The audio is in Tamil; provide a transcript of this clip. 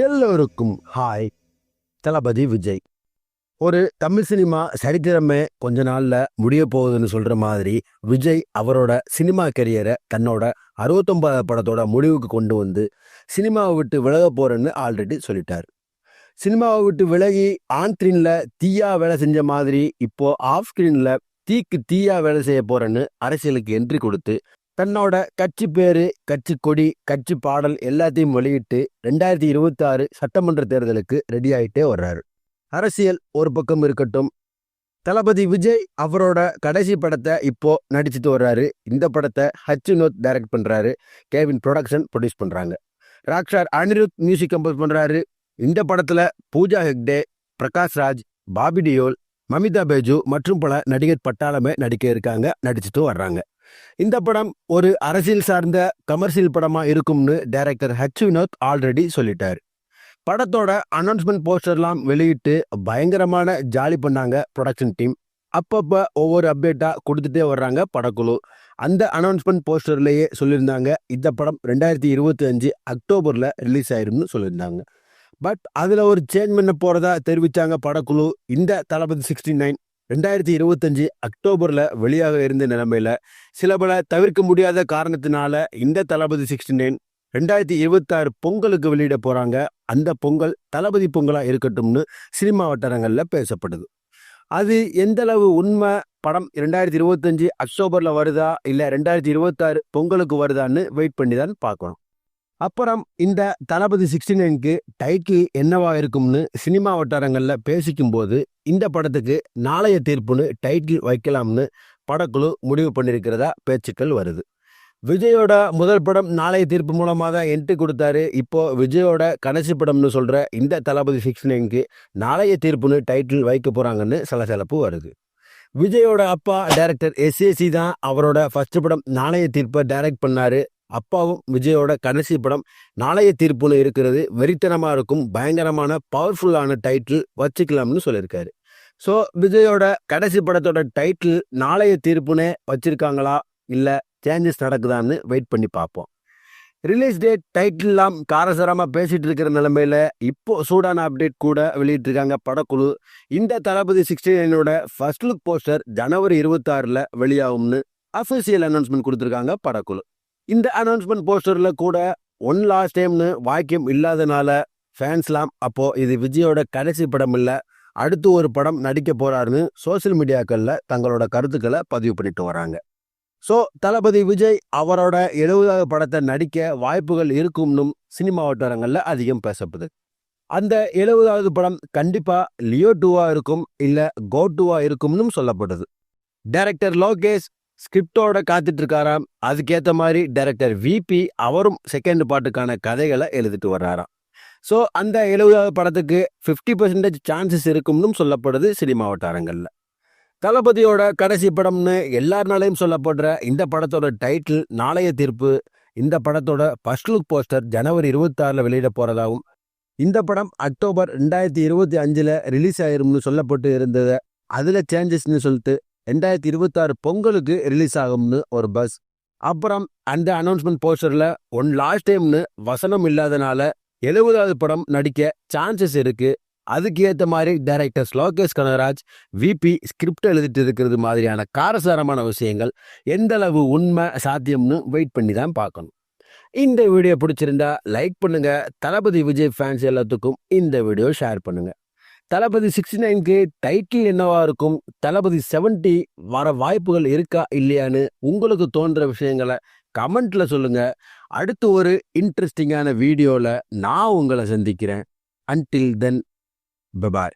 எல்லோருக்கும் ஹாய். தளபதி விஜய் ஒரு தமிழ் சினிமா சரித்திரமே கொஞ்ச நாள்ல முடிய போகுதுன்னு சொல்ற மாதிரி விஜய் அவரோட சினிமா கெரியரை தன்னோட 69 படத்தோட முடிவுக்கு கொண்டு வந்து சினிமாவை விட்டு விலக போறேன்னு ஆல்ரெடி சொல்லிட்டார். சினிமாவை விட்டு விலகி ஆன் ஸ்கிரீன்ல தீயா வேலை செஞ்ச மாதிரி இப்போ ஆஃப் ஸ்கிரீன்ல தீக்கு தீயா வேலை செய்ய போறேன்னு அரசியலுக்கு என்ட்ரி கொடுத்து தன்னோட கட்சி பேரு, கட்சி கொடி, கட்சி பாடல் எல்லாத்தையும் வெளியிட்டு 2026 சட்டமன்ற தேர்தலுக்கு ரெடி ஆகிட்டே வர்றாரு. அரசியல் ஒரு பக்கம் இருக்கட்டும், தளபதி விஜய் அவரோட கடைசி படத்தை இப்போ நடிச்சுட்டு வர்றாரு. இந்த படத்தை ஹச் வினோத் டைரக்ட் பண்றாரு. கேவின் ப்ரொடக்ஷன் ப்ரொடியூஸ் பண்றாங்க. ராக்ஸ்டார் அனிருத் மியூசிக் கம்போஸ் பண்றாரு. இந்த படத்துல பூஜா ஹெக்டே, பிரகாஷ் ராஜ், பாபி டியோல், மமிதா பேஜு மற்றும் பல நடிகர் பட்டாளமே நடிக்க இருக்காங்க, நடிச்சுட்டு வர்றாங்க. இந்த படம் ஒரு அரசியல் சார்ந்த கமர்ஷியல் படமா இருக்கும்னு டைரக்டர் ஹச் வினோத் ஆல்ரெடி சொல்லிட்டார். படத்தோட அனௌன்ஸ்மெண்ட் போஸ்டர்லாம் வெளியிட்டு பயங்கரமான ஜாலி பண்ணாங்க ப்ரொடக்ஷன் டீம். அப்பப்போ ஒவ்வொரு அப்டேட்டா கொடுத்துட்டே வர்றாங்க படக்குழு. அந்த அனௌன்ஸ்மெண்ட் போஸ்டர்லேயே சொல்லியிருந்தாங்க இந்த படம் 2025 அக்டோபரில் ரிலீஸ் ஆயிரும்னு சொல்லியிருந்தாங்க. பட் அதில் ஒரு சேஞ்ச் பண்ண போகிறதா தெரிவித்தாங்க படக்குழு. இந்த தளபதி 69 2025 அக்டோபரில் வெளியாக இருந்த நிலைமையில சில பல தவிர்க்க முடியாத காரணத்தினால இந்த தளபதி 69 2026 பொங்கலுக்கு வெளியிட போறாங்க. அந்த பொங்கல் தளபதி பொங்கலா இருக்கட்டும்னு சினிமா வட்டாரங்களில் பேசப்படுது. அது எந்த அளவு உண்மை, படம் 2025 அக்டோபர்ல வருதா இல்லை 2026 பொங்கலுக்கு வருதான்னு வெயிட் பண்ணி தான் பார்க்கணும். அப்புறம் இந்த தளபதி 69க்கு டைட்டில் என்னவா இருக்கும்னு சினிமா வட்டாரங்களில் பேசிக்கும் போது இந்த படத்துக்கு நாளைய தீர்ப்புன்னு டைட்டில் வைக்கலாம்னு படக்குழு முடிவு பண்ணியிருக்கிறதா பேச்சுக்கள் வருது. விஜயோட முதல் படம் நாளைய தீர்ப்பு மூலமாக தான் என்ட்ரி கொடுத்தாரு. இப்போ விஜயோட கடைசி படம்னு சொல்ற இந்த தளபதி 69க்கு நாளைய தீர்ப்புன்னு டைட்டில் வைக்க போறாங்கன்னு சலசலப்பு வருது. விஜயோட அப்பா டைரக்டர் எஸ்ஏசி தான் அவரோட ஃபர்ஸ்ட் படம் நாளைய தீர்ப்பை டைரக்ட் பண்ணாரு. அப்பாவும் விஜயோட கடைசி படம் நாளைய தீர்ப்புன்னு இருக்கிறது வெறித்தனமாக இருக்கும், பயங்கரமான பவர்ஃபுல்லான டைட்டில் வச்சுக்கலாம்னு சொல்லியிருக்காரு. ஸோ விஜயோட கடைசி படத்தோட டைட்டில் நாளைய தீர்ப்புனே வச்சிருக்காங்களா இல்லை சேஞ்சஸ் நடக்குதான்னு வெயிட் பண்ணி பார்ப்போம். ரிலீஸ் டேட் டைட்டில்லாம் காரசாரமாக பேசிட்டு இருக்கிற நிலைமையில இப்போ சூடான அப்டேட் கூட வெளியிட்டிருக்காங்க படக்குழு. இந்த தளபதி 69ஓட ஃபர்ஸ்ட் லுக் போஸ்டர் ஜனவரி 26 வெளியாகும்னு அஃபிஷியல் அனௌன்ஸ்மெண்ட் கொடுத்துருக்காங்க படக்குழு. இந்த அனௌன்ஸ்மெண்ட் போஸ்டரில் கூட ஒன் லாஸ்ட் டைம்னு வாக்கியம் இல்லாதனால ஃபேன்ஸ்லாம் அப்போ இது விஜயோட கடைசி படம் இல்லை, அடுத்து ஒரு படம் நடிக்க போறாருன்னு சோசியல் மீடியாக்களில் தங்களோட கருத்துக்களை பதிவு பண்ணிட்டு வராங்க. ஸோ தளபதி விஜய் அவரோட 70வது படத்தை நடிக்க வாய்ப்புகள் இருக்கும்னும் சினிமா வட்டாரங்களில் அதிகம் பேசப்படுது. அந்த 70வது படம் கண்டிப்பாக லியோ 2வா இருக்கும் இல்லை கோ 2வா இருக்கும்னு சொல்லப்படுது. டைரக்டர் லோகேஷ் ஸ்கிரிப்டோட காத்துட்டு இருக்காராம். அதுக்கேற்ற மாதிரி டைரக்டர் விபி அவரும் செகண்ட் பார்ட்டுக்கான கதைகளை எழுதிட்டு வர்றாராம். ஸோ அந்த 70வது படத்துக்கு 50% சான்சஸ் இருக்கும்னு சொல்லப்படுது சினிமா வட்டாரங்களில். தளபதியோட கடைசி படம்னு எல்லாருனாலையும் சொல்லப்படுற இந்த படத்தோட டைட்டில் நாளைய தீர்ப்பு. இந்த படத்தோட ஃபர்ஸ்ட் லுக் போஸ்டர் ஜனவரி 26 வெளியிட போறதாகவும் இந்த படம் அக்டோபர் 2025 ரிலீஸ் ஆயிரும்னு சொல்லப்பட்டு இருந்தது. அதில் சேஞ்சஸ்ன்னு சொல்லிட்டு 2026 பொங்கலுக்கு ரிலீஸ் ஆகும்னு ஒரு பஸ். அப்புறம் அந்த அனௌன்ஸ்மெண்ட் போஸ்டரில் ஒன் லாஸ்ட் டைம்னு வசனம் இல்லாதனால 70வது படம் நடிக்க சான்சஸ் இருக்கு. அதுக்கு ஏற்ற மாதிரி டைரக்டர் லோகேஷ் கனகராஜ் விபி ஸ்கிரிப்ட் எழுதிட்டு இருக்கிறது மாதிரியான காரசாரமான விஷயங்கள் எந்த அளவு உண்மை சாத்தியம்னு வெயிட் பண்ணி தான் பார்க்கணும். இந்த வீடியோ பிடிச்சிருந்தா லைக் பண்ணுங்க. தளபதி விஜய் ஃபேன்ஸ் எல்லாத்துக்கும் இந்த வீடியோ ஷேர் பண்ணுங்க. தளபதி 69க்கு டைட்டில் என்னவா இருக்கும், தளபதி 70 வர வாய்ப்புகள் இருக்கா இல்லையான்னு உங்களுக்கு தோன்ற விஷயங்களை கமெண்ட்ல சொல்லுங்க. அடுத்து ஒரு இன்ட்ரெஸ்டிங்கான வீடியோவில் நான் உங்களை சந்திக்கிறேன். Until then by.